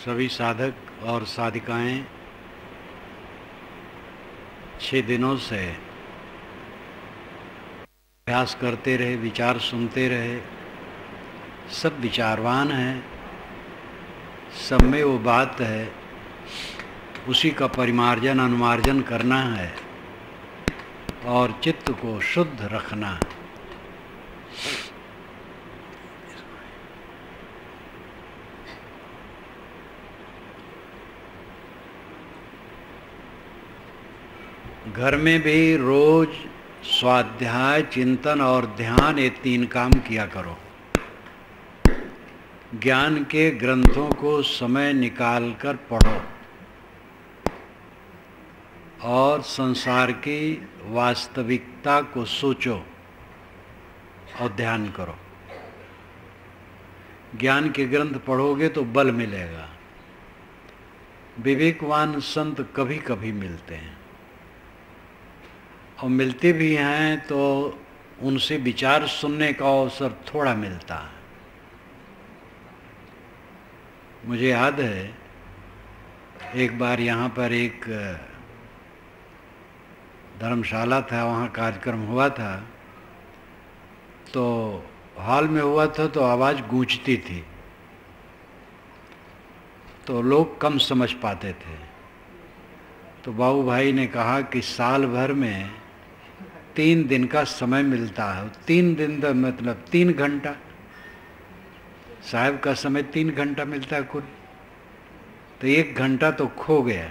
सभी साधक और साधिकाएं 6 दिनों से अभ्यास करते रहे, विचार सुनते रहे, सब विचारवान हैं, सब में वो बात है, उसी का परिमार्जन अनुमार्जन करना है और चित्त को शुद्ध रखना है। घर में भी रोज स्वाध्याय, चिंतन और ध्यान, ये 3 काम किया करो। ज्ञान के ग्रंथों को समय निकालकर पढ़ो और संसार की वास्तविकता को सोचो और ध्यान करो। ज्ञान के ग्रंथ पढ़ोगे तो बल मिलेगा। विवेकवान संत कभी कभी मिलते हैं और मिलते भी हैं तो उनसे विचार सुनने का अवसर थोड़ा मिलता है। मुझे याद है एक बार यहाँ पर एक धर्मशाला था, वहाँ कार्यक्रम हुआ था, तो हॉल में हुआ था तो आवाज़ गूंजती थी, तो लोग कम समझ पाते थे। तो बाबू भाई ने कहा कि साल भर में 3 दिन का समय मिलता है। 3 दिन का मतलब 3 घंटा, साहब का समय 3 घंटा मिलता है कुल, तो 1 घंटा तो खो गया।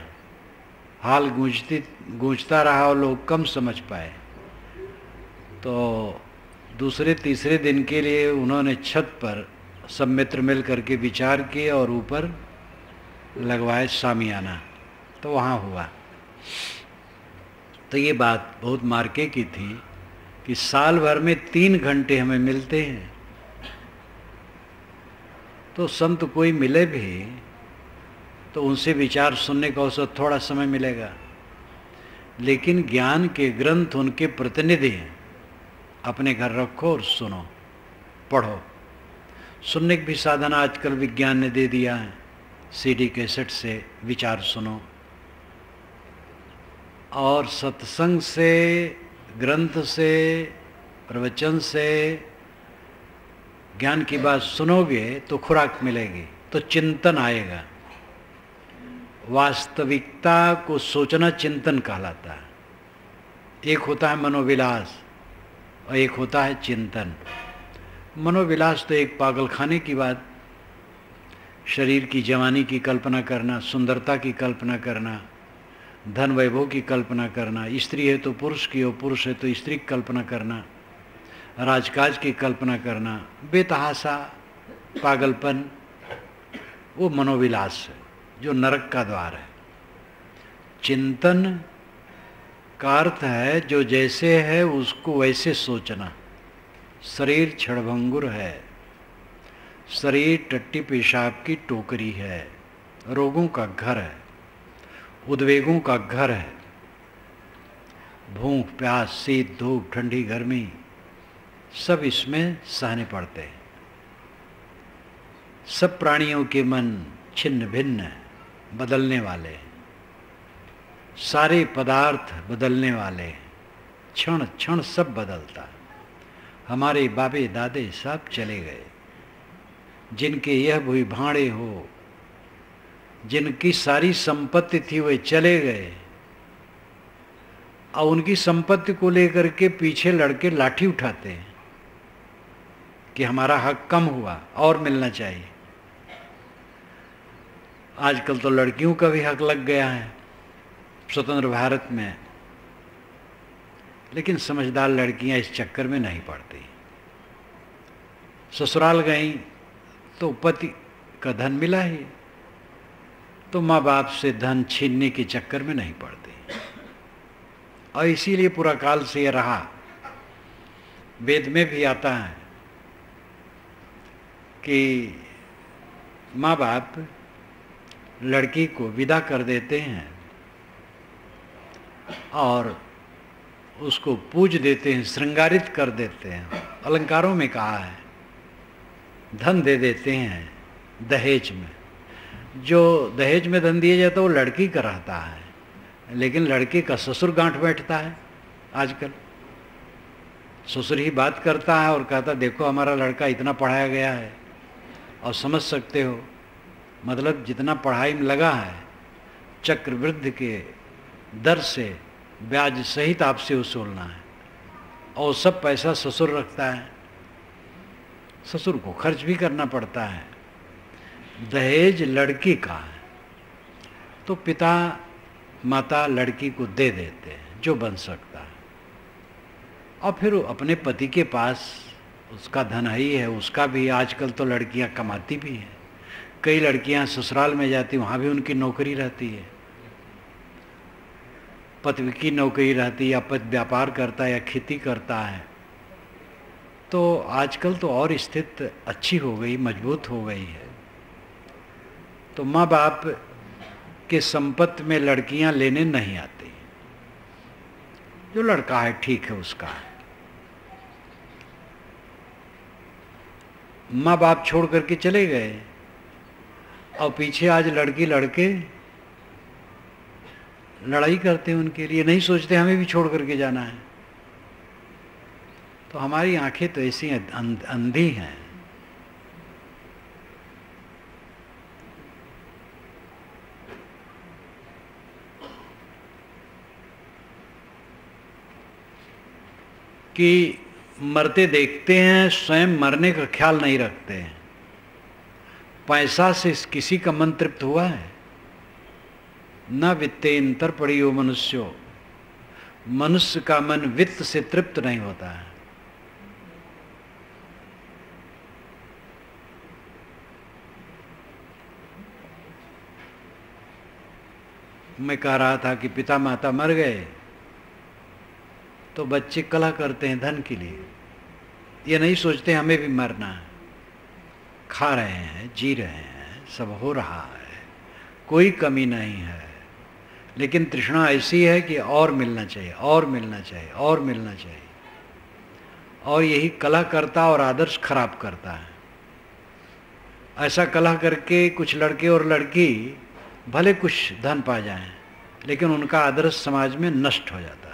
हाल गूंजता रहा और लोग कम समझ पाए। तो दूसरे तीसरे दिन के लिए उन्होंने छत पर सब मित्र मिल करके विचार किए और ऊपर लगवाए शामियाना, तो वहाँ हुआ। तो ये बात बहुत मार्के की थी कि साल भर में 3 घंटे हमें मिलते हैं, तो संत कोई मिले भी तो उनसे विचार सुनने का अवसर थोड़ा समय मिलेगा, लेकिन ज्ञान के ग्रंथ उनके प्रतिनिधि हैं। अपने घर रखो और सुनो, पढ़ो। सुनने की भी साधन आजकल विज्ञान ने दे दिया है, सीडी कैसेट से विचार सुनो। और सत्संग से, ग्रंथ से, प्रवचन से ज्ञान की बात सुनोगे तो खुराक मिलेगी, तो चिंतन आएगा। वास्तविकता को सोचना चिंतन कहलाता है। एक होता है मनोविलास और एक होता है चिंतन। मनोविलास तो एक पागलखाने की बात, शरीर की जवानी की कल्पना करना, सुंदरता की कल्पना करना, धन वैभव की कल्पना करना, स्त्री है तो पुरुष की और पुरुष है तो स्त्री की कल्पना करना, राजकाज की कल्पना करना, बेतहासा पागलपन, वो मनोविलास है जो नरक का द्वार है। चिंतन का अर्थ है जो जैसे है उसको वैसे सोचना। शरीर क्षणभंगुर है, शरीर टट्टी पेशाब की टोकरी है, रोगों का घर है, उद्वेगों का घर है, भूख प्यास, शीत धूप, ठंडी गर्मी, सब इसमें सहने पड़ते हैं। सब प्राणियों के मन छिन्न भिन्न, बदलने वाले, सारे पदार्थ बदलने वाले, क्षण क्षण सब बदलता। हमारे बाबे दादे सब चले गए, जिनके यह भूई भाड़े हो, जिनकी सारी संपत्ति थी वे चले गए, और उनकी संपत्ति को लेकर के पीछे लड़के लाठी उठाते हैं कि हमारा हक कम हुआ और मिलना चाहिए। आजकल तो लड़कियों का भी हक लग गया है स्वतंत्र भारत में, लेकिन समझदार लड़कियां इस चक्कर में नहीं पड़ती। ससुराल गईं तो पति का धन मिला ही, तो माँ बाप से धन छीनने के चक्कर में नहीं पड़ती। और इसीलिए पूरा काल से यह रहा, वेद में भी आता है कि माँ बाप लड़की को विदा कर देते हैं और उसको पूज देते हैं, श्रृंगारित कर देते हैं। अलंकारों में कहा है, धन दे देते हैं दहेज में, जो दहेज में धन दिया जाता है वो लड़की का रहता है, लेकिन लड़के का ससुर गांठ बैठता है। आजकल ससुर ही बात करता है और कहता देखो हमारा लड़का इतना पढ़ाया गया है, और समझ सकते हो मतलब जितना पढ़ाई में लगा है चक्रवृद्धि के दर से ब्याज सहित आपसे वसूलना है, और सब पैसा ससुर रखता है, ससुर को खर्च भी करना पड़ता है। दहेज लड़की का है तो पिता माता लड़की को दे देते हैं जो बन सकता है, और फिर अपने पति के पास उसका धन ही है, उसका भी। आजकल तो लड़कियां कमाती भी हैं, कई लड़कियां ससुराल में जाती वहाँ भी उनकी नौकरी रहती है, पति की नौकरी रहती है, या पति व्यापार करता है या खेती करता है। तो आजकल तो और स्थिति अच्छी हो गई, मजबूत हो गई है। तो माँ बाप के संपत्ति में लड़कियां लेने नहीं आती, जो लड़का है ठीक है उसका है। माँ बाप छोड़ करके चले गए और पीछे आज लड़की लड़के लड़ाई करते हैं उनके लिए, नहीं सोचते हमें भी छोड़ करके जाना है। तो हमारी आंखें तो ऐसी अंधी हैं। कि मरते देखते हैं, स्वयं मरने का ख्याल नहीं रखते हैं। पैसा से किसी का मन तृप्त हुआ है? न वित्तेंतर पड़ियो मनुष्यो, मनुष्य का मन वित्त से तृप्त नहीं होता है। मैं कह रहा था कि पिता माता मर गए तो बच्चे कलह करते हैं धन के लिए, ये नहीं सोचते हमें भी मरना है। खा रहे हैं, जी रहे हैं, सब हो रहा है, कोई कमी नहीं है, लेकिन तृष्णा ऐसी है कि और मिलना चाहिए, और मिलना चाहिए, और मिलना चाहिए, और यही कलह करता और आदर्श खराब करता है। ऐसा कलह करके कुछ लड़के और लड़की भले कुछ धन पा जाएं, लेकिन उनका आदर्श समाज में नष्ट हो जाता है,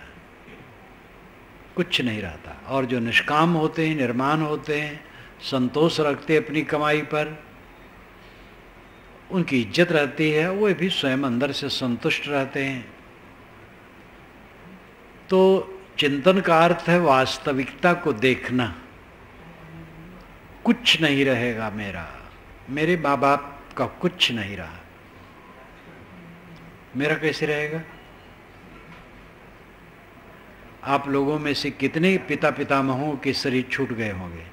कुछ नहीं रहता। और जो निष्काम होते हैं, निर्माण होते हैं, संतोष रखते अपनी कमाई पर, उनकी इज्जत रहती है, वो भी स्वयं अंदर से संतुष्ट रहते हैं। तो चिंतन का अर्थ है वास्तविकता को देखना। कुछ नहीं रहेगा मेरा, मेरे माँ बाप का कुछ नहीं रहा, मेरा कैसे रहेगा? आप लोगों में से कितने पिता पितामहों के शरीर छूट गए होंगे?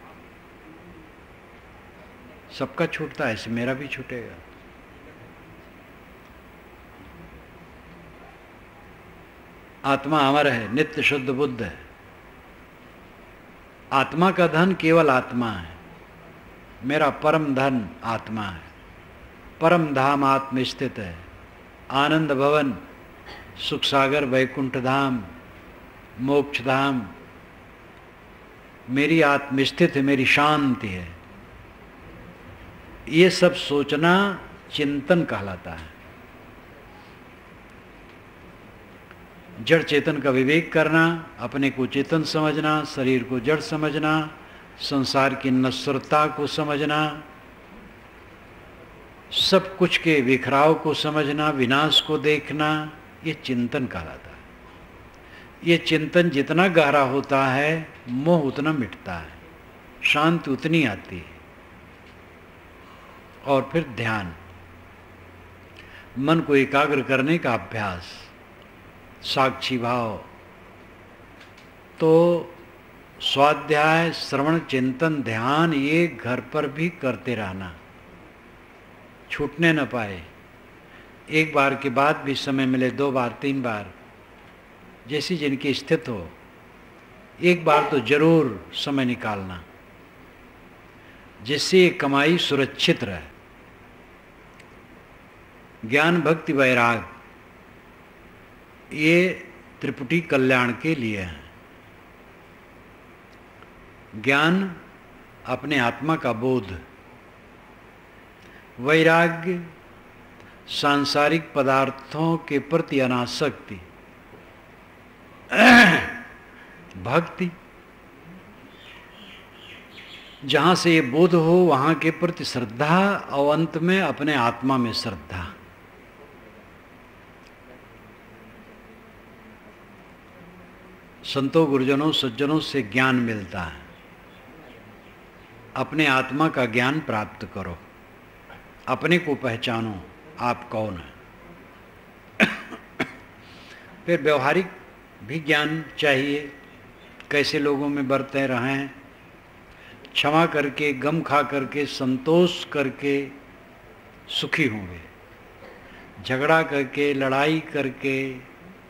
सबका छूटता है, ऐसे मेरा भी छूटेगा। आत्मा अमर है, नित्य शुद्ध बुद्ध है। आत्मा का धन केवल आत्मा है। मेरा परम धन आत्मा है। परम धाम आत्म स्थित है। आनंद भवन, सुख सागर, वैकुंठ धाम, मोक्ष धाम मेरी आत्म स्थित है, मेरी शांति है। ये सब सोचना चिंतन कहलाता है। जड़ चेतन का विवेक करना, अपने को चेतन समझना, शरीर को जड़ समझना, संसार की नश्वरता को समझना, सब कुछ के बिखराव को समझना, विनाश को देखना, ये चिंतन कहलाता है। ये चिंतन जितना गहरा होता है, मोह उतना मिटता है, शांति उतनी आती है। और फिर ध्यान, मन को एकाग्र करने का अभ्यास, साक्षी भाव। तो स्वाध्याय, श्रवण, चिंतन, ध्यान ये घर पर भी करते रहना, छूटने न पाए। एक बार के बाद भी समय मिले, 2 बार 3 बार, जैसी जिनकी स्थिति हो, एक बार तो जरूर समय निकालना, जिससे ये कमाई सुरक्षित रहे। ज्ञान भक्ति वैराग ये त्रिपुटी कल्याण के लिए है। ज्ञान अपने आत्मा का बोध, वैराग्य सांसारिक पदार्थों के प्रति अनासक्ति, भक्ति। जहाँ से ये बोध हो वहाँ के प्रति श्रद्धा, और अंत में अपने आत्मा में श्रद्धा। संतों, गुरुजनों, सज्जनों से ज्ञान मिलता है। अपने आत्मा का ज्ञान प्राप्त करो, अपने को पहचानो आप कौन है। फिर व्यवहारिक भी ज्ञान चाहिए, कैसे लोगों में बरते रहें, क्षमा करके, गम खा करके, संतोष करके सुखी होंगे, झगड़ा करके, लड़ाई करके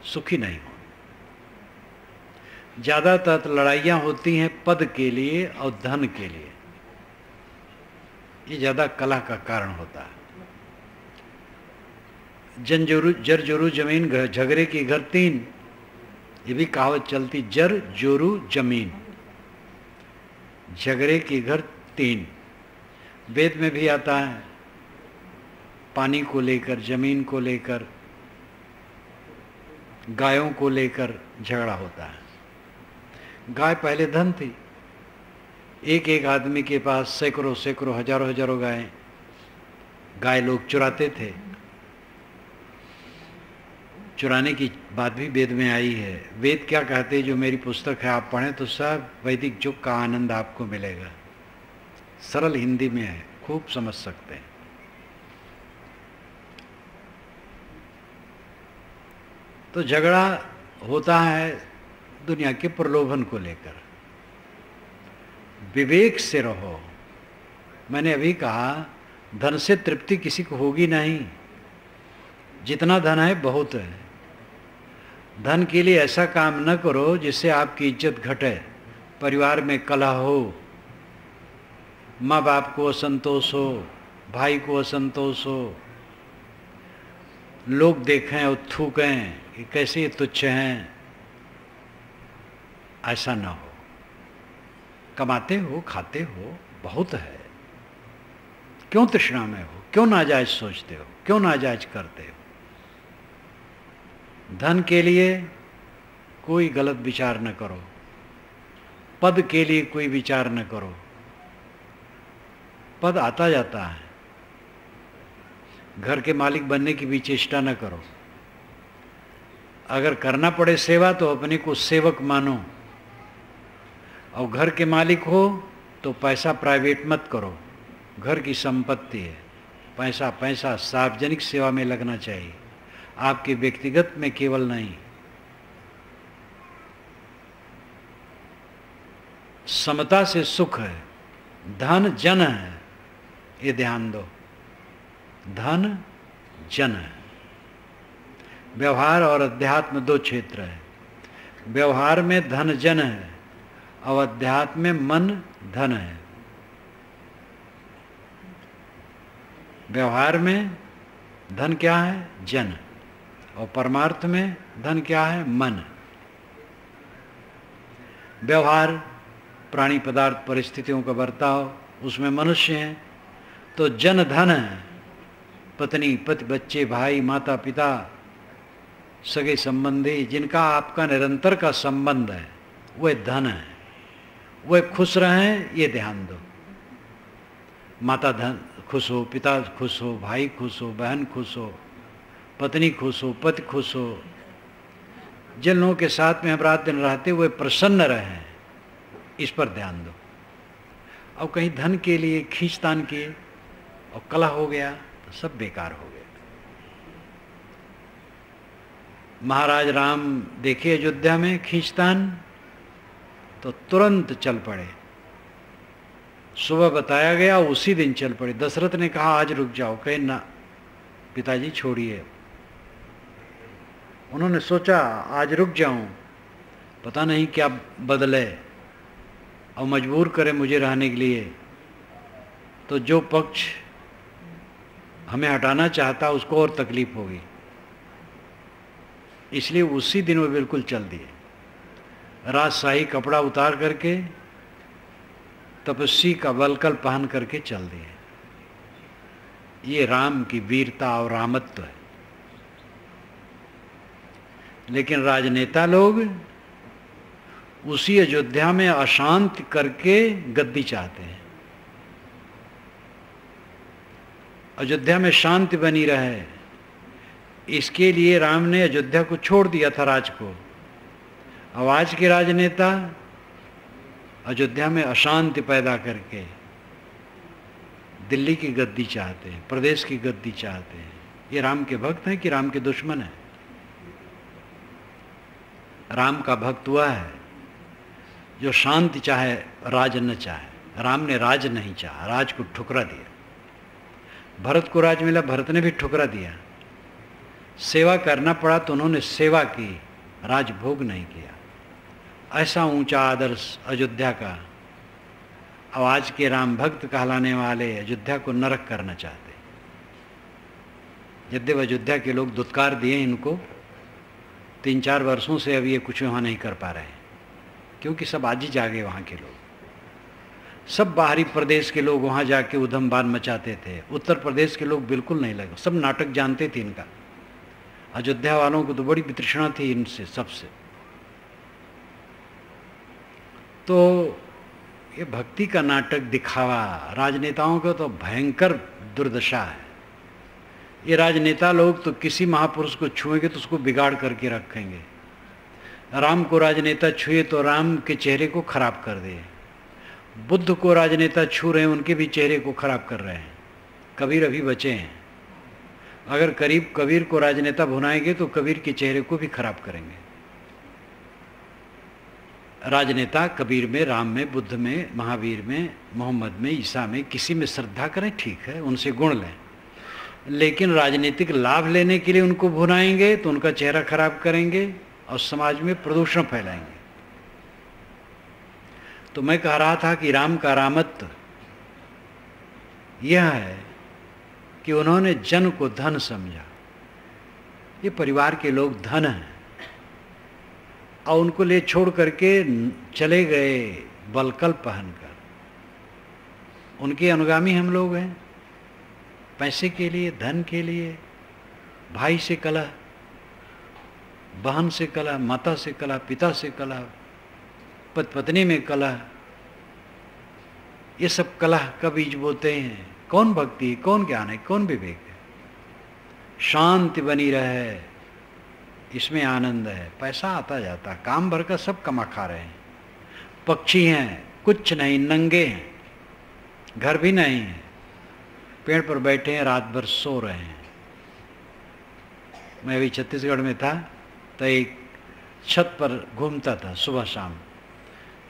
सुखी नहीं हो। ज़्यादातर लड़ाइयाँ होती हैं पद के लिए और धन के लिए, ये ज़्यादा कलह का कारण होता है। जर जोरू जमीन झगड़े की घर तीन, ये भी कहावत चलती, जर जोरू जमीन, झगड़े की घर तीन। वेद में भी आता है, पानी को लेकर, जमीन को लेकर, गायों को लेकर झगड़ा होता है। गाय पहले धन थी, एक एक आदमी के पास सैकड़ों सैकड़ों हजारों हजारों गाय लोग चुराते थे। चुराने की बात भी वेद में आई है। वेद क्या कहते हैं, जो मेरी पुस्तक है आप पढ़ें तो सब वैदिक युग का आनंद आपको मिलेगा। सरल हिंदी में है, खूब समझ सकते हैं। तो झगड़ा होता है दुनिया के प्रलोभन को लेकर। विवेक से रहो। मैंने अभी कहा, धन से तृप्ति किसी को होगी नहीं। जितना धन है बहुत है। धन के लिए ऐसा काम न करो जिससे आपकी इज्जत घटे, परिवार में कलह हो, माँ बाप को असंतोष हो, भाई को असंतोष हो, लोग देखें और थूकें कि कैसे ये तुच्छ हैं। ऐसा ना हो। कमाते हो, खाते हो, बहुत है, क्यों तृष्णा में हो, क्यों नाजायज सोचते हो, क्यों नाजायज करते हो। धन के लिए कोई गलत विचार न करो, पद के लिए कोई विचार न करो। पद आता जाता है, घर के मालिक बनने की भी चेष्टा न करो। अगर करना पड़े सेवा तो अपने को सेवक मानो, और घर के मालिक हो तो पैसा प्राइवेट मत करो। घर की संपत्ति है, पैसा पैसा सार्वजनिक सेवा में लगना चाहिए, आपके व्यक्तिगत में केवल नहीं। समता से सुख है, धन जन है, ये ध्यान दो। धन जन है। व्यवहार और अध्यात्म दो क्षेत्र है। व्यवहार में धन जन है और अध्यात्म में मन धन है। व्यवहार में धन क्या है? जन। और परमार्थ में धन क्या है? मन। व्यवहार प्राणी पदार्थ परिस्थितियों का बर्ताव, उसमें मनुष्य हैं तो जन धन है। पत्नी, पति, बच्चे, भाई, माता पिता, सगे संबंधी जिनका आपका निरंतर का संबंध है, वह धन है। वह खुश रहें ये ध्यान दो। माता धन खुश हो, पिता खुश हो, भाई खुश हो, बहन खुश हो, पत्नी खुश हो, पति खुश हो, जिन लोगों के साथ में हम रात दिन रहते हुए प्रसन्न रहें, इस पर ध्यान दो। और कहीं धन के लिए खींचतान किए और कलह हो गया तो सब बेकार हो गया। महाराज राम देखे अयोध्या में खींचतान तो तुरंत चल पड़े। सुबह बताया गया, उसी दिन चल पड़े। दशरथ ने कहा आज रुक जाओ, कहे ना पिताजी छोड़िए। उन्होंने सोचा आज रुक जाऊं, पता नहीं क्या बदले और मजबूर करे मुझे रहने के लिए। तो जो पक्ष हमें हटाना चाहता उसको और तकलीफ होगी, इसलिए उसी दिन वो बिल्कुल चल दिए। राजशाही कपड़ा उतार करके तपस्वी का वलकल पहन करके चल दिए। ये राम की वीरता और रामत्व है। लेकिन राजनेता लोग उसी अयोध्या में अशांत करके गद्दी चाहते हैं। अयोध्या में शांति बनी रहे, इसके लिए राम ने अयोध्या को छोड़ दिया था राज को। अब आज के राजनेता अयोध्या में अशांति पैदा करके दिल्ली की गद्दी चाहते हैं, प्रदेश की गद्दी चाहते हैं। ये राम के भक्त हैं कि राम के दुश्मन हैं? राम का भक्त हुआ है जो शांति चाहे, राज न चाहे। राम ने राज नहीं चाहा, राज को ठुकरा दिया। भरत को राज मिला, भरत ने भी ठुकरा दिया। सेवा करना पड़ा तो उन्होंने सेवा की, राजभोग नहीं किया। ऐसा ऊंचा आदर्श अयोध्या का। अब आज के राम भक्त कहलाने वाले अयोध्या को नरक करना चाहते। यद्यपि अयोध्या के लोग दुत्कार दिए इनको, 3-4 वर्षों से अब ये कुछ वहाँ नहीं कर पा रहे हैं, क्योंकि सब आज ही जागे वहाँ के लोग। सब बाहरी प्रदेश के लोग वहाँ जाके उधमबान मचाते थे। उत्तर प्रदेश के लोग बिल्कुल नहीं लगे, सब नाटक जानते थे इनका। अयोध्या वालों को तो बड़ी वितृष्णा थी इनसे सबसे। तो ये भक्ति का नाटक दिखावा राजनेताओं का तो भयंकर दुर्दशा है। ये राजनेता लोग तो किसी महापुरुष को छुएंगे तो उसको बिगाड़ करके रखेंगे। राम को राजनेता छुए तो राम के चेहरे को खराब कर दे। बुद्ध को राजनेता छू रहे हैं, उनके भी चेहरे को खराब कर रहे हैं। कबीर अभी बचे हैं, अगर करीब कबीर को राजनेता भुनाएंगे तो कबीर के चेहरे को भी खराब करेंगे। राजनेता कबीर में, राम में, बुद्ध में, महावीर में, मोहम्मद में, ईसा में, किसी में श्रद्धा करें, ठीक है, उनसे गुण लें। लेकिन राजनीतिक लाभ लेने के लिए उनको भुनाएंगे तो उनका चेहरा खराब करेंगे और समाज में प्रदूषण फैलाएंगे। तो मैं कह रहा था कि राम का रामत्व यह है कि उन्होंने जन को धन समझा। ये परिवार के लोग धन हैं और उनको ले छोड़ करके चले गए बलकल पहनकर। उनके अनुगामी हम लोग हैं। पैसे के लिए, धन के लिए, भाई से कलह, बहन से कलह, माता से कलह, पिता से कलह, पति पत्नी में कलह, ये सब कलह का बीज बोते हैं। कौन भक्ति है, कौन ज्ञान है, कौन विवेक है? शांति बनी रहे, इसमें आनंद है। पैसा आता जाता, काम भर का सब कमा खा रहे हैं। पक्षी हैं, कुछ नहीं, नंगे हैं, घर भी नहीं है, पेड़ पर बैठे हैं, रात भर सो रहे हैं। मैं अभी छत्तीसगढ़ में था तो एक छत पर घूमता था सुबह शाम।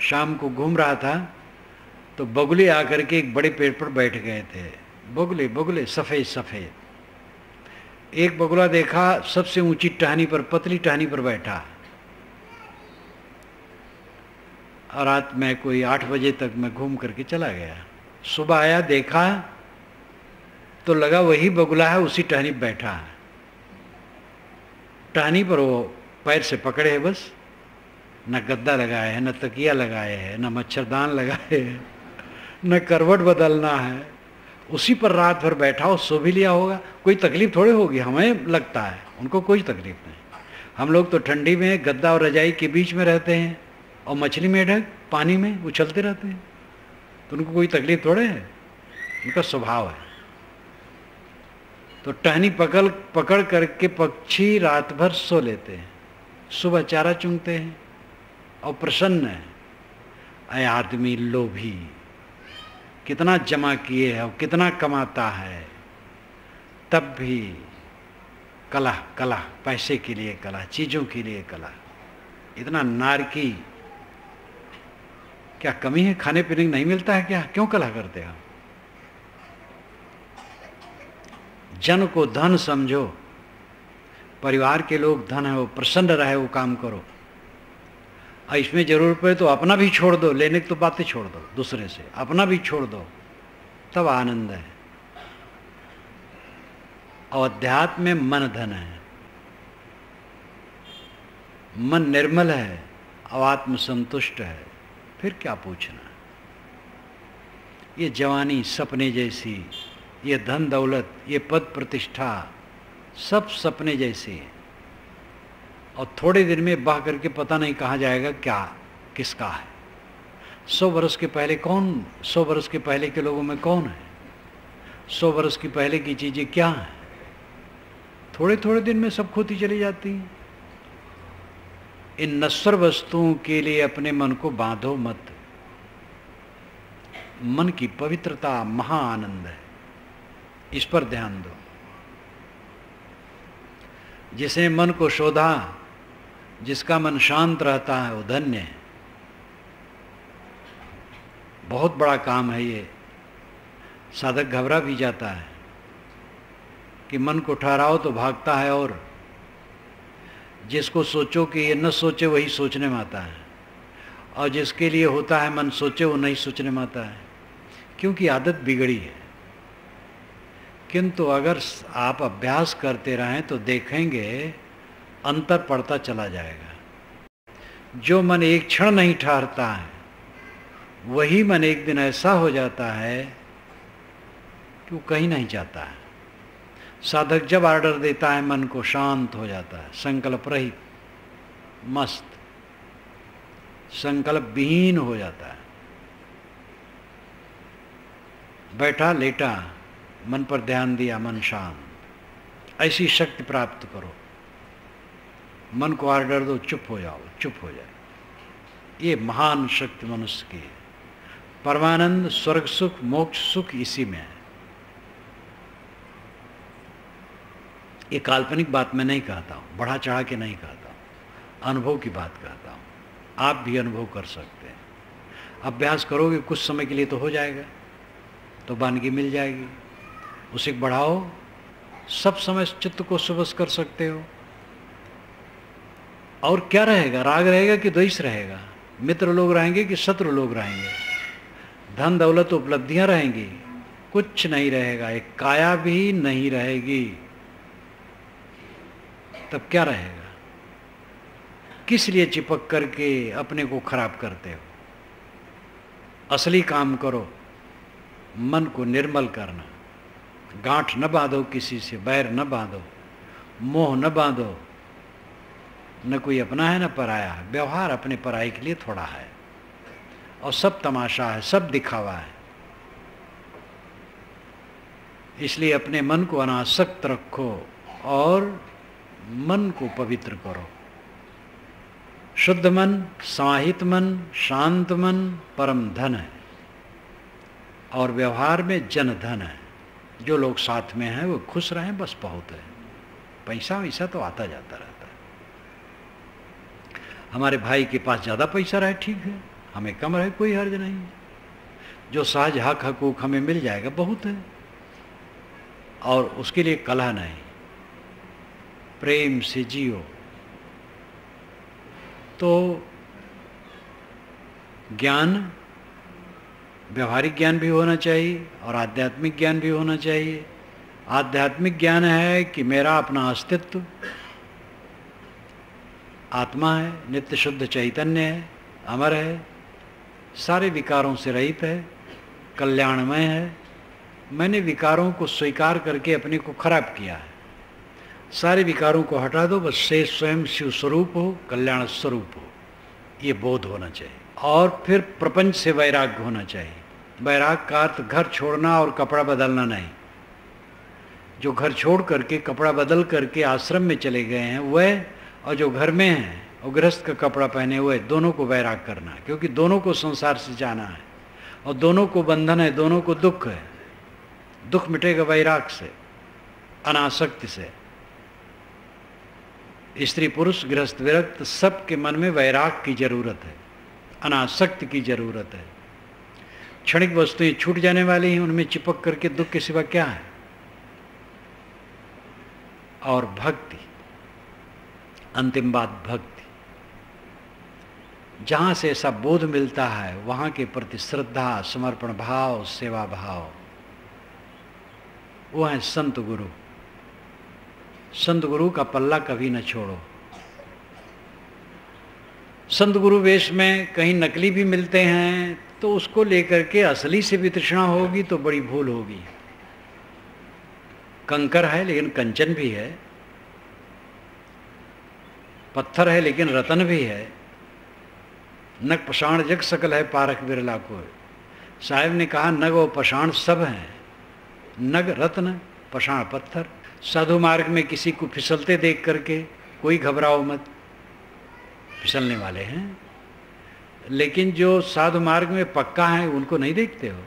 शाम को घूम रहा था तो बगुले आकर के एक बड़े पेड़ पर बैठ गए थे। बगुले बगुले सफ़ेद सफ़ेद। एक बगुला देखा सबसे ऊंची टहनी पर, पतली टहनी पर बैठा। और रात में कोई 8 बजे तक मैं घूम करके चला गया। सुबह आया, देखा तो लगा वही बगुला है, उसी टहनी पर बैठा है। टहनी पर वो पैर से पकड़े है बस, न गद्दा लगाए है, न तकिया लगाए है, न मच्छरदान लगाए है, न करवट बदलना है। उसी पर रात भर बैठा हो, सो भी लिया होगा। कोई तकलीफ थोड़े होगी, हमें लगता है, उनको कोई तकलीफ नहीं। हम लोग तो ठंडी में गद्दा और रजाई के बीच में रहते हैं और मछली मेढक पानी में उछलते रहते हैं, तो उनको कोई तकलीफ थोड़े है, उनका स्वभाव है। तो टहनी पकड़ करके पक्षी रात भर सो लेते हैं, सुबह चारा चुनते हैं और प्रसन्न है। ऐ आदमी लोभी, कितना जमा किए है और कितना कमाता है, तब भी कलह कलह, पैसे के लिए कलह, चीज़ों के लिए कलह। इतना नारकी, क्या कमी है? खाने पीने नहीं मिलता है क्या? क्यों कलह करते हो? जन को धन समझो। परिवार के लोग धन है, वो प्रसन्न रहे, वो काम करो। और इसमें जरूरत पड़े तो अपना भी छोड़ दो, लेने की तो बातें छोड़ दो, दूसरे से अपना भी छोड़ दो, तब आनंद है। और अध्यात्म में मन धन है, मन निर्मल है और आत्म संतुष्ट है, फिर क्या पूछना। ये जवानी सपने जैसी ये धन दौलत, ये पद प्रतिष्ठा सब सपने जैसे हैं और थोड़े दिन में बह करके पता नहीं कहाँ जाएगा, क्या किसका है। 100 वर्ष के पहले कौन, 100 वर्ष के पहले के लोगों में कौन है, 100 वर्ष की पहले की चीज़ें क्या हैं, थोड़े थोड़े दिन में सब खोती चली जाती हैं। इन नश्वर वस्तुओं के लिए अपने मन को बांधो मत। मन की पवित्रता महा आनंद है, इस पर ध्यान दो। जिसने मन को शोधा, जिसका मन शांत रहता है वो धन्य है। बहुत बड़ा काम है ये। साधक घबरा भी जाता है कि मन को ठहराओ तो भागता है, और जिसको सोचो कि ये न सोचे वही सोचने में आता है, और जिसके लिए होता है मन सोचे वो नहीं सोचने में आता है, क्योंकि आदत बिगड़ी है। किंतु अगर आप अभ्यास करते रहें तो देखेंगे अंतर पड़ता चला जाएगा। जो मन एक क्षण नहीं ठहरता है वही मन एक दिन ऐसा हो जाता है कि वो कहीं नहीं जाता है। साधक जब ऑर्डर देता है मन को शांत हो जाता है, संकल्प रहित, मस्त, संकल्प विहीन हो जाता है। बैठा लेटा, मन पर ध्यान दिया, मन शांत। ऐसी शक्ति प्राप्त करो। मन को ऑर्डर दो, चुप हो जाओ, चुप हो जाए। ये महान शक्ति मनुष्य की है। परमानंद, स्वर्ग सुख, मोक्ष सुख इसी में है। ये काल्पनिक बात मैं नहीं कहता हूँ, बढ़ा चढ़ा के नहीं कहता हूँ, अनुभव की बात कहता हूँ। आप भी अनुभव कर सकते हैं। अभ्यास करोगे कुछ समय के लिए तो हो जाएगा, तो वानगी मिल जाएगी। उसे बढ़ाओ, सब समय चित्त को सुबस कर सकते हो। और क्या रहेगा? राग रहेगा कि द्वेष रहेगा? मित्र लोग रहेंगे कि शत्रु लोग रहेंगे? धन दौलत उपलब्धियां रहेंगी? कुछ नहीं रहेगा। एक काया भी नहीं रहेगी। तब क्या रहेगा? किस लिए चिपक करके अपने को खराब करते हो? असली काम करो, मन को निर्मल करना। गांठ न बांधो किसी से, बैर न बांधो, मोह न बांधो। न कोई अपना है न पराया है। व्यवहार अपने पराई के लिए थोड़ा है, और सब तमाशा है, सब दिखावा है। इसलिए अपने मन को अनासक्त रखो और मन को पवित्र करो। शुद्ध मन, समाहित मन, शांत मन परम धन है, और व्यवहार में जन धन है। जो लोग साथ में हैं वो खुश रहें, बस बहुत है। पैसा वैसा तो आता जाता रहता है। हमारे भाई के पास ज़्यादा पैसा रहे ठीक है, हमें कम रहे कोई हर्ज नहीं है। जो सहज हक हकूक हमें मिल जाएगा बहुत है, और उसके लिए कलह नहीं। प्रेम से जियो। तो ज्ञान, व्यवहारिक ज्ञान भी होना चाहिए और आध्यात्मिक ज्ञान भी होना चाहिए। आध्यात्मिक ज्ञान है कि मेरा अपना अस्तित्व आत्मा है, नित्य शुद्ध चैतन्य है, अमर है, सारे विकारों से रहित है, कल्याणमय है। मैंने विकारों को स्वीकार करके अपने को खराब किया है। सारे विकारों को हटा दो, बस शेष स्वयं शिव स्वरूप हो, कल्याण स्वरूप हो, ये बोध होना चाहिए। और फिर प्रपंच से वैराग्य होना चाहिए। वैराग्य का अर्थ घर छोड़ना और कपड़ा बदलना नहीं। जो घर छोड़ करके कपड़ा बदल करके आश्रम में चले गए हैं वह, और जो घर में हैं और गृहस्थ का कपड़ा पहने हुए, दोनों को वैराग करना है। क्योंकि दोनों को संसार से जाना है, और दोनों को बंधन है, दोनों को दुख है। दुख मिटेगा वैराग से, अनासक्ति से। स्त्री पुरुष गृहस्थ विरक्त सबके मन में वैराग की जरूरत है, अनासक्ति की जरूरत है। क्षणिक वस्तुएं छूट जाने वाली हैं, उनमें चिपक करके दुख के सिवा क्या है? और भक्ति, अंतिम बात भक्ति। जहां से ऐसा बोध मिलता है वहां के प्रति श्रद्धा, समर्पण भाव, सेवा भाव, वो है संत गुरु। संत गुरु का पल्ला कभी न छोड़ो। संत गुरु वेश में कहीं नकली भी मिलते हैं तो उसको लेकर के असली से भी तृष्णा होगी तो बड़ी भूल होगी। कंकर है लेकिन कंचन भी है, पत्थर है लेकिन रतन भी है। नग पषाण जग सकल है पारख बिरला को। साहब ने कहा नग और पषाण सब हैं, नग रत्न पषाण पत्थर। साधु मार्ग में किसी को फिसलते देख करके कोई घबराओ मत, फिसलने वाले हैं। लेकिन जो साधु मार्ग में पक्का है उनको नहीं देखते हो,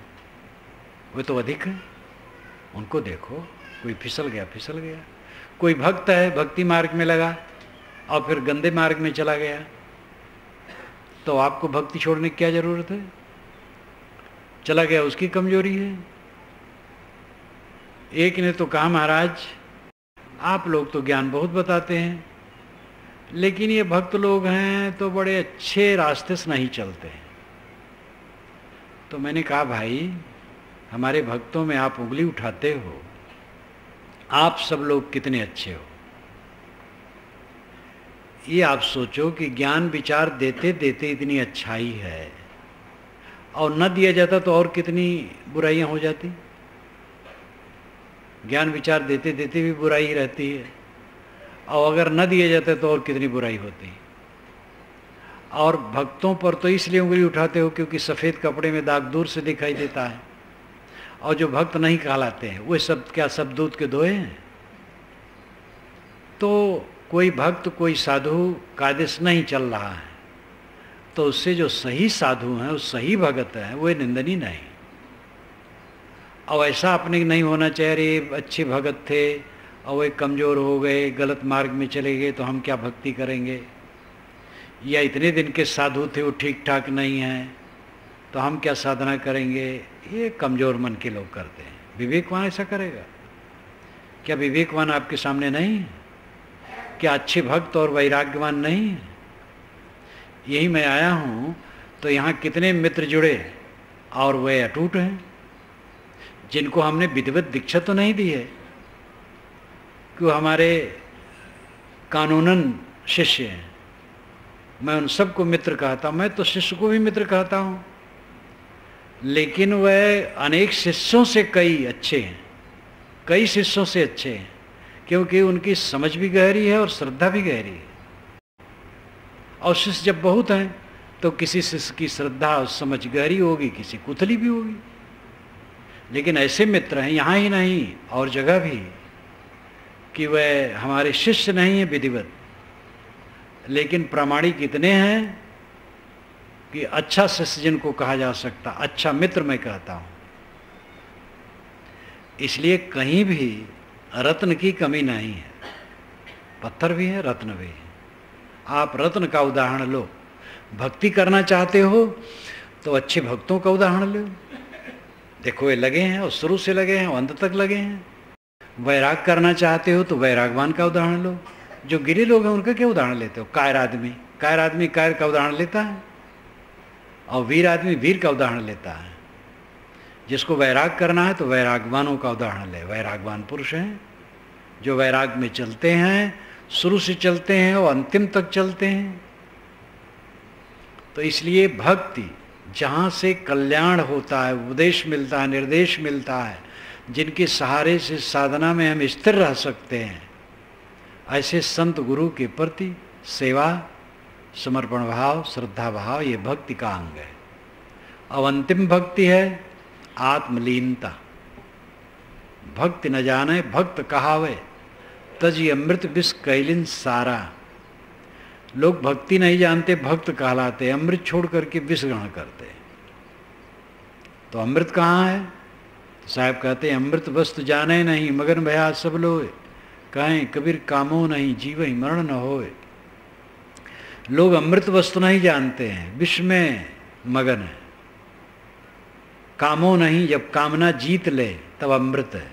वे तो अधिक है, उनको देखो। कोई फिसल गया फिसल गया। कोई भक्त है, भक्ति मार्ग में लगा और फिर गंदे मार्ग में चला गया, तो आपको भक्ति छोड़ने की क्या जरूरत है? चला गया उसकी कमजोरी है। एक ने तो कहा महाराज आप लोग तो ज्ञान बहुत बताते हैं, लेकिन ये भक्त लोग हैं तो बड़े अच्छे रास्ते से नहीं चलते हैं। तो मैंने कहा भाई हमारे भक्तों में आप उंगली उठाते हो, आप सब लोग कितने अच्छे हो। ये आप सोचो कि ज्ञान विचार देते देते इतनी अच्छाई है और न दिया जाता तो और कितनी बुराइयां हो जाती। ज्ञान विचार देते देते भी बुराई ही रहती है, और अगर न दिया जाता तो और कितनी बुराई होती। और भक्तों पर तो इसलिए उंगली उठाते हो क्योंकि सफ़ेद कपड़े में दाग दूर से दिखाई देता है, और जो भक्त नहीं कहलाते हैं वे सब क्या सब दूध के दोहे हैं। तो कोई भक्त कोई साधु कायदे से नहीं चल रहा है तो उससे जो सही साधु हैं, उस सही भगत हैं, वे निंदनीय नहीं। और ऐसा अपने नहीं होना चाहिए अरे अच्छे भगत थे और वे कमज़ोर हो गए, गलत मार्ग में चले गए तो हम क्या भक्ति करेंगे, या इतने दिन के साधु थे वो ठीक ठाक नहीं हैं तो हम क्या साधना करेंगे। ये कमज़ोर मन के लोग करते हैं। विवेकवान ऐसा करेगा क्या? विवेकवान आपके सामने नहीं है क्या? अच्छे भक्त और वैराग्यवान नहीं है? यही मैं आया हूँ तो यहाँ कितने मित्र जुड़े और वे अटूट हैं, जिनको हमने विधिवत दीक्षा तो नहीं दी है कि वो हमारे कानूनन शिष्य हैं। मैं उन सबको मित्र कहता हूँ, मैं तो शिष्य को भी मित्र कहता हूँ, लेकिन वह अनेक शिष्यों से कई अच्छे हैं, कई शिष्यों से अच्छे हैं, क्योंकि उनकी समझ भी गहरी है और श्रद्धा भी गहरी है। और शिष्य जब बहुत हैं तो किसी शिष्य की श्रद्धा और समझ गहरी होगी, किसी कुथली भी होगी। लेकिन ऐसे मित्र हैं यहाँ ही नहीं और जगह भी कि वह हमारे शिष्य नहीं हैं विधिवत, लेकिन प्रामाणिक इतने हैं कि अच्छा शिष्य जिनको कहा जा सकता, अच्छा मित्र मैं कहता हूँ। इसलिए कहीं भी रत्न की कमी नहीं है, पत्थर भी है रत्न भी है। आप रत्न का उदाहरण लो। भक्ति करना चाहते हो तो अच्छे भक्तों का उदाहरण लो। देखो ये लगे हैं और शुरू से लगे हैं और अंत तक लगे हैं। वैराग करना चाहते हो तो वैरागवान का उदाहरण लो। जो गिरे लोग हैं उनका क्या उदाहरण लेते हो? कायर आदमी कायर का उदाहरण लेता है और वीर आदमी वीर का उदाहरण लेता है। जिसको वैराग करना है तो वैरागवानों का उदाहरण ले। वैरागवान पुरुष हैं जो वैराग में चलते हैं, शुरू से चलते हैं और अंतिम तक चलते हैं। तो इसलिए भक्ति जहाँ से कल्याण होता है, उपदेश मिलता है, निर्देश मिलता है, जिनके सहारे से साधना में हम स्थिर रह सकते हैं, ऐसे संत गुरु के प्रति सेवा, समर्पण भाव, श्रद्धा भाव, ये भक्ति का अंग है। अब अंतिम भक्ति है आत्मलीनता। भक्ति न जाने भक्त कहावे, तजी अमृत विष कैलिन सारा। लोग भक्ति नहीं जानते, भक्त कहलाते, अमृत छोड़ करके विष ग्रहण करते। तो अमृत कहाँ है? तो साहब कहते हैं अमृत वस्तु जाने नहीं, मगन भया सब लोए, कहें कबीर कामो नहीं, जीव ही मरण न होए। लोग अमृत वस्तु नहीं जानते हैं, विष में मगन है। कामो नहीं, जब कामना जीत ले तब अमृत है।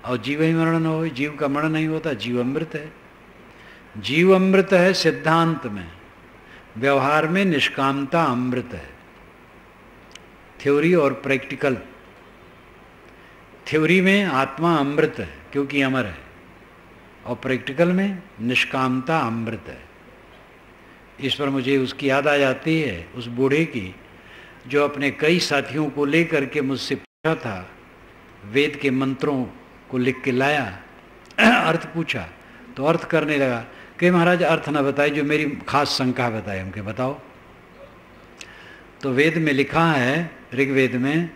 और जीव ही मरण न हो, जीव का मरण नहीं होता, जीव अमृत है। जीव अमृत है सिद्धांत में, व्यवहार में निष्कामता अमृत है। थ्योरी और प्रैक्टिकल। थ्योरी में आत्मा अमृत है क्योंकि अमर है, और प्रैक्टिकल में निष्कामता अमृत है। इस पर मुझे उसकी याद आ जाती है, उस बूढ़े की जो अपने कई साथियों को लेकर के मुझसे पूछा था वेद के मंत्रों को लिख के लाया, अर्थ पूछा तो अर्थ करने लगा कि महाराज अर्थ ना बताए, जो मेरी खास शंका बताए हमके बताओ। तो वेद में लिखा है, ऋग्वेद में,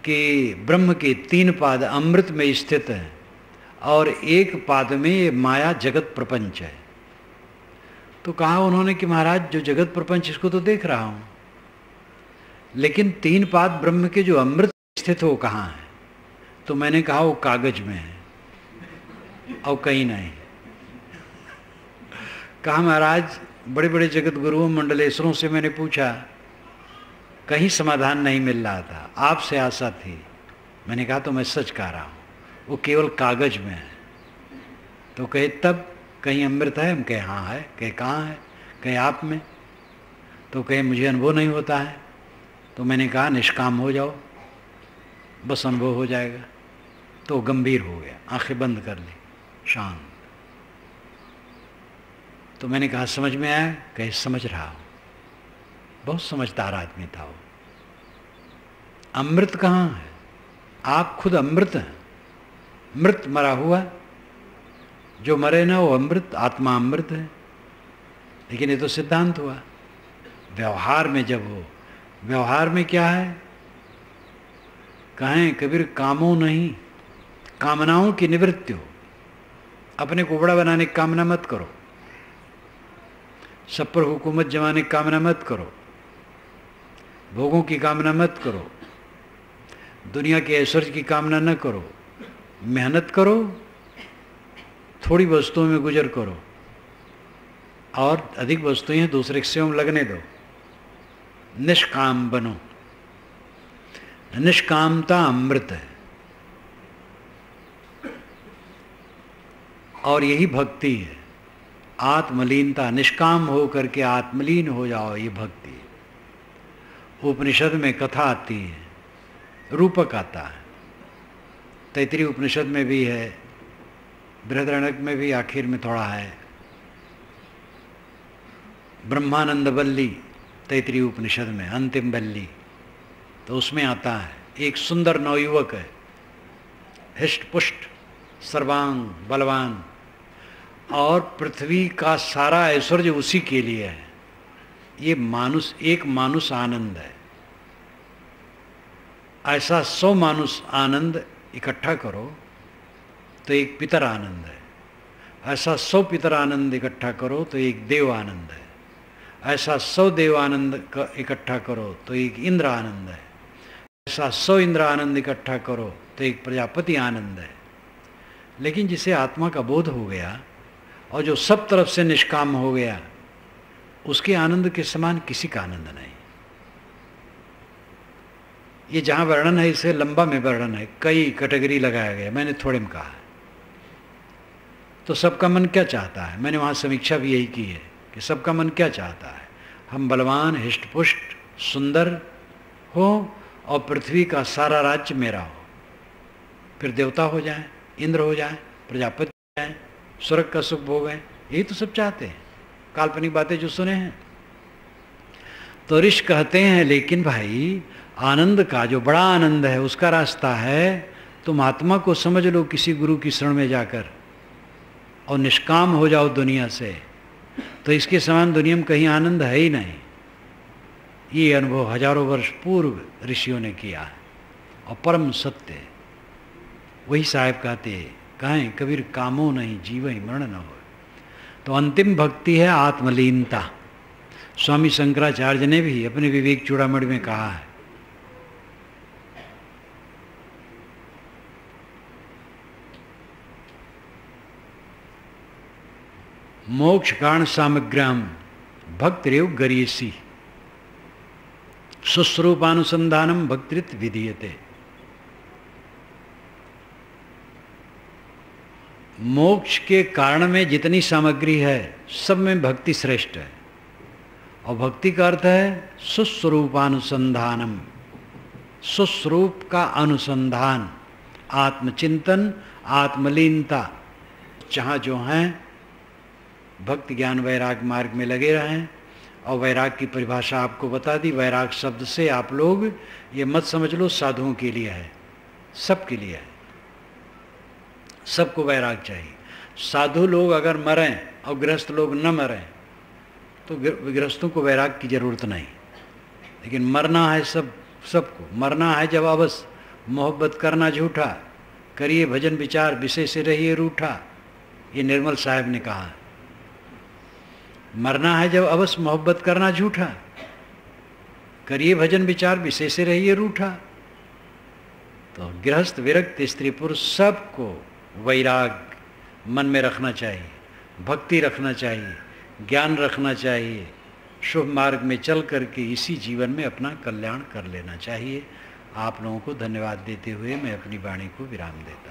कि ब्रह्म के 3 पाद अमृत में स्थित हैं और 1 पाद में ये माया जगत प्रपंच है। तो कहा उन्होंने कि महाराज जो जगत प्रपंच इसको तो देख रहा हूँ, लेकिन 3 पाद ब्रह्म के जो अमृत स्थित हो कहाँ है? तो मैंने कहा वो कागज में है और कहीं नहीं। कहा महाराज बड़े बड़े जगत गुरुओं मंडलेश्वरों से मैंने पूछा, कहीं समाधान नहीं मिल रहा था, आपसे आशा थी। मैंने कहा तो मैं सच कह रहा हूँ, वो केवल कागज में है। तो कहे तब कहीं अमृत है? हम कहे हाँ है। कहे कहाँ है? कहे आप में। तो कहे मुझे अनुभव नहीं होता है। तो मैंने कहा निष्काम हो जाओ, बस अनुभव हो जाएगा। तो गंभीर हो गया, आंखें बंद कर ली, शांत। तो मैंने कहा समझ में आया? कहे समझ रहा हूँ। बहुत समझदार आदमी था वो। अमृत कहाँ है? आप खुद अमृत हैं। मृत मरा हुआ, जो मरे ना वो अमृत, आत्मा अमृत है। लेकिन ये तो सिद्धांत हुआ। व्यवहार में जब हो, व्यवहार में क्या है? कहें कबीर कामों नहीं, कामनाओं की निवृत्ति हो। अपने को बड़ा बनाने की कामना मत करो, सब पर हुकूमत जमाने की कामना मत करो, भोगों की कामना मत करो, दुनिया के ऐश्वर्य की कामना न करो। मेहनत करो, थोड़ी वस्तुओं में गुजर करो और अधिक वस्तुएं दूसरे से लगने दो। निष्काम बनो। निष्कामता अमृत है और यही भक्ति है। आत्मलीनता, निष्काम हो करके आत्मलीन हो जाओ, ये भक्ति है। उपनिषद में कथा आती है, रूपक आता है। तैत्तिरीय उपनिषद में भी है, बृहदारण्यक में भी आखिर में थोड़ा है। ब्रह्मानंद वल्ली तैत्तिरीय उपनिषद में अंतिम वल्ली, तो उसमें आता है एक सुंदर नवयुवक है, हिष्ट पुष्ट सर्वांग बलवान, और पृथ्वी का सारा ऐश्वर्य उसी के लिए है। ये मानुष, एक मानुष आनंद है। ऐसा 100 मानुष आनंद इकट्ठा करो तो एक पितर आनंद है। ऐसा 100 पितर आनंद इकट्ठा करो तो एक देव आनंद है। ऐसा 100 देव आनंद इकट्ठा करो तो एक इंद्र आनंद है। ऐसा 100 इंद्र आनंद इकट्ठा करो तो एक प्रजापति आनंद है। लेकिन जिसे आत्मा का बोध हो गया और जो सब तरफ से निष्काम हो गया, उसके आनंद के समान किसी का आनंद नहीं। ये जहाँ वर्णन है इसे लंबा में वर्णन है, कई कैटेगरी लगाया गया, मैंने थोड़े में कहा है। तो सबका मन क्या चाहता है? मैंने वहाँ समीक्षा भी यही की है कि सबका मन क्या चाहता है? हम बलवान, हिष्टपुष्ट, सुंदर हो और पृथ्वी का सारा राज्य मेरा हो, फिर देवता हो जाए, इंद्र हो जाए, प्रजापति हो जाए, स्वर्ग का सुख भोगें। यही तो सब चाहते हैं, काल्पनिक बातें जो सुने हैं। तो ऋष कहते हैं लेकिन भाई आनंद का जो बड़ा आनंद है उसका रास्ता है, तुम आत्मा को समझ लो किसी गुरु की शरण में जाकर और निष्काम हो जाओ दुनिया से। तो इसके समान दुनिया में कहीं आनंद है ही नहीं। ये अनुभव हजारों वर्ष पूर्व ऋषियों ने किया है और परम सत्य। वही साहब कहते कहें कबीर कामो नहीं जीव ही मरण न हो। तो अंतिम भक्ति है आत्मलीनता। स्वामी शंकराचार्य ने भी अपने विवेक चूड़ामणि में कहा है, मोक्ष कारण सामग्र्याम भक्तिरेव गरीयसी सुस्वरूपानुसंधानम भक्तिरित विधीयते। मोक्ष के कारण में जितनी सामग्री है सब में भक्ति श्रेष्ठ है। और भक्ति का अर्थ है सुस्वरूपानुसंधानम, सुस्वरूप का अनुसंधान, आत्मचिंतन, आत्मलीनता। जहाँ जो हैं भक्ति ज्ञान वैराग मार्ग में लगे रहें। और वैराग की परिभाषा आपको बता दी। वैराग शब्द से आप लोग ये मत समझ लो साधुओं के लिए है, सबके लिए है। सबको वैराग चाहिए। साधु लोग अगर मरें और गृहस्थ लोग न मरें तो गृहस्थों को वैराग की जरूरत नहीं, लेकिन मरना है सबको। मरना है जब अवश्य, मोहब्बत करना झूठा, करिए भजन विचार विषय से रहिए रूठा, ये निर्मल साहब ने कहा। मरना है जब अवश्य, मोहब्बत करना झूठा, करिए भजन विचार विषय से रहिए रूठा। तो गृहस्थ विरक्त स्त्री पुरुष सबको वैराग मन में रखना चाहिए, भक्ति रखना चाहिए, ज्ञान रखना चाहिए, शुभ मार्ग में चल करके इसी जीवन में अपना कल्याण कर लेना चाहिए। आप लोगों को धन्यवाद देते हुए मैं अपनी वाणी को विराम देता हूँ।